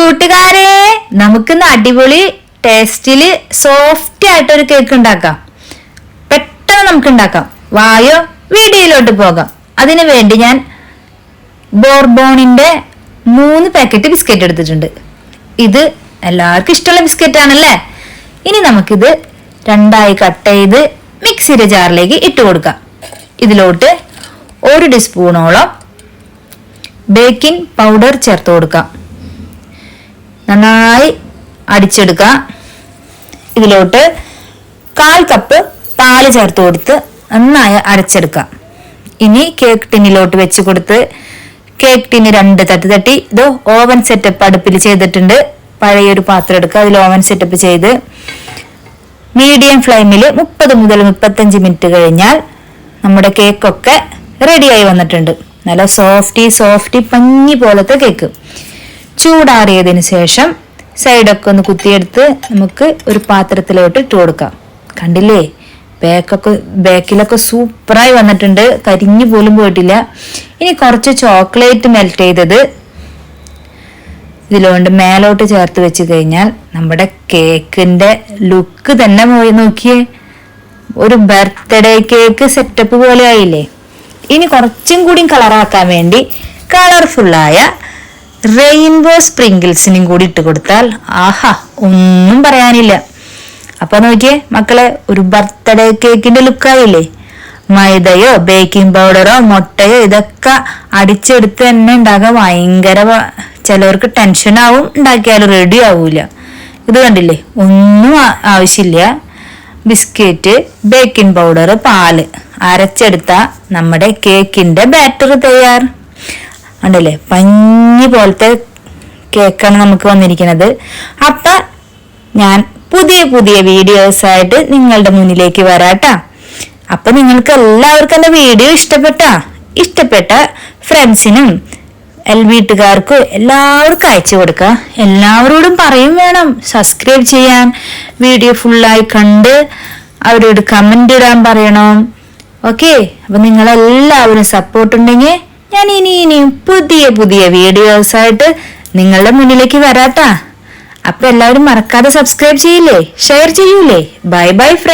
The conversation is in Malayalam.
കൂട്ടുകാരെ, നമുക്കിന്ന് അടിപൊളി ടേസ്റ്റില് സോഫ്റ്റ് ആയിട്ടൊരു കേക്ക് ഉണ്ടാക്കാം. പെട്ടെന്ന് നമുക്ക് ഉണ്ടാക്കാം. വായോ വീഡിയോയിലോട്ട് പോകാം. അതിനു വേണ്ടി ഞാൻ ബോർബോണിന്റെ 3 പാക്കറ്റ് ബിസ്ക്കറ്റ് എടുത്തിട്ടുണ്ട്. ഇത് എല്ലാവർക്കും ഇഷ്ടമുള്ള ബിസ്ക്കറ്റ് ആണല്ലേ. ഇനി നമുക്കിത് 2ആയി കട്ട് ചെയ്ത് മിക്സിയുടെ ജാറിലേക്ക് ഇട്ട് കൊടുക്കാം. ഇതിലോട്ട് 1 ടീസ്പൂണോളം ബേക്കിംഗ് പൗഡർ ചേർത്ത് കൊടുക്കാം. നന്നായി അടിച്ചെടുക്കാം. ഇതിലോട്ട് 1/4 കപ്പ് പാല് ചേർത്ത് കൊടുത്ത് നന്നായി അരച്ചെടുക്കാം. ഇനി കേക്ക് ടിന്നിലോട്ട് വെച്ച് കൊടുത്ത് കേക്ക് ടിന്ന് 2 തട്ട് തട്ടി ഇത് ഓവൻ സെറ്റപ്പ് അടുപ്പിൽ ചെയ്തിട്ടുണ്ട്. പഴയൊരു പാത്രം എടുക്കുക. അതിൽ ഓവൻ സെറ്റപ്പ് ചെയ്ത് മീഡിയം ഫ്ലെയിമിൽ 30 മുതൽ 35 മിനിറ്റ് കഴിഞ്ഞാൽ നമ്മുടെ കേക്കൊക്കെ റെഡിയായി വന്നിട്ടുണ്ട്. നല്ല സോഫ്റ്റി പഞ്ഞി പോലത്തെ കേക്ക്. ചൂടാറിയതിന് ശേഷം സൈഡൊക്കെ ഒന്ന് കുത്തിയെടുത്ത് നമുക്ക് ഒരു പാത്രത്തിലോട്ട് ഇട്ട് കൊടുക്കാം. കണ്ടില്ലേ, ബേക്കിലൊക്കെ സൂപ്പറായി വന്നിട്ടുണ്ട്. കരിഞ്ഞു പോലും പോയിട്ടില്ല. ഇനി കുറച്ച് ചോക്ലേറ്റ് മെൽറ്റ് ചെയ്തത് ഇതിലോണ്ട് മേലോട്ട് ചേർത്ത് വെച്ച് കഴിഞ്ഞാൽ നമ്മുടെ കേക്കിന്റെ ലുക്ക് തന്നെ പോയി നോക്കിയേ. ഒരു ബർത്ത്ഡേ കേക്ക് സെറ്റപ്പ് പോലെ ആയില്ലേ. ഇനി കുറച്ചും കൂടി കളറാക്കാൻ വേണ്ടി കളർഫുള്ളായ റെയിൻബോ സ്പ്രിങ്കിൾസിനും കൂടി ഇട്ട് കൊടുത്താൽ ആഹാ, ഒന്നും പറയാനില്ല. അപ്പൊ നോക്കിയേ മക്കളെ, ഒരു ബർത്ത്ഡേ കേക്കിന്റെ ലുക്കായില്ലേ. മൈദയോ ബേക്കിംഗ് പൗഡറോ മുട്ടയോ ഇതൊക്കെ അടിച്ചെടുത്ത് തന്നെ ഉണ്ടാക്കാൻ ഭയങ്കര ചിലവർക്ക് ടെൻഷനാവും. ഉണ്ടാക്കിയാലും റെഡി ആവൂല. ഇത് കണ്ടില്ലേ, ഒന്നും ആവശ്യമില്ല. ബിസ്ക്കറ്റ്, ബേക്കിംഗ് പൗഡർ, പാല് അരച്ചെടുത്ത നമ്മുടെ കേക്കിന്റെ ബാറ്റർ തയ്യാർ. ഉണ്ടല്ലേ, പഞ്ഞി പോലത്തെ കേക്കാണ് നമുക്ക് വന്നിരിക്കുന്നത്. അപ്പൊ ഞാൻ പുതിയ വീഡിയോസ് ആയിട്ട് നിങ്ങളുടെ മുന്നിലേക്ക് വരാട്ടാ. അപ്പൊ നിങ്ങൾക്ക് എല്ലാവർക്കും എന്റെ വീഡിയോ ഇഷ്ടപ്പെട്ട ഫ്രണ്ട്സിനും വീട്ടുകാർക്കും എല്ലാവർക്കും അയച്ചു കൊടുക്കുക. എല്ലാവരോടും പറയും വേണം സബ്സ്ക്രൈബ് ചെയ്യാൻ. വീഡിയോ ഫുള്ളായി കണ്ട് അവരോട് കമന്റ് ഇടാൻ പറയണം. ഓക്കെ, അപ്പൊ നിങ്ങളെല്ലാവരും സപ്പോർട്ട് ഉണ്ടെങ്കിൽ ഞാൻ ഇനിയും പുതിയ വീഡിയോസ് ആയിട്ട് നിങ്ങളുടെ മുന്നിലേക്ക് വരാട്ടാ. അപ്പൊ എല്ലാവരും മറക്കാതെ സബ്സ്ക്രൈബ് ചെയ്യില്ലേ, ഷെയർ ചെയ്യൂലേ. Bye friends.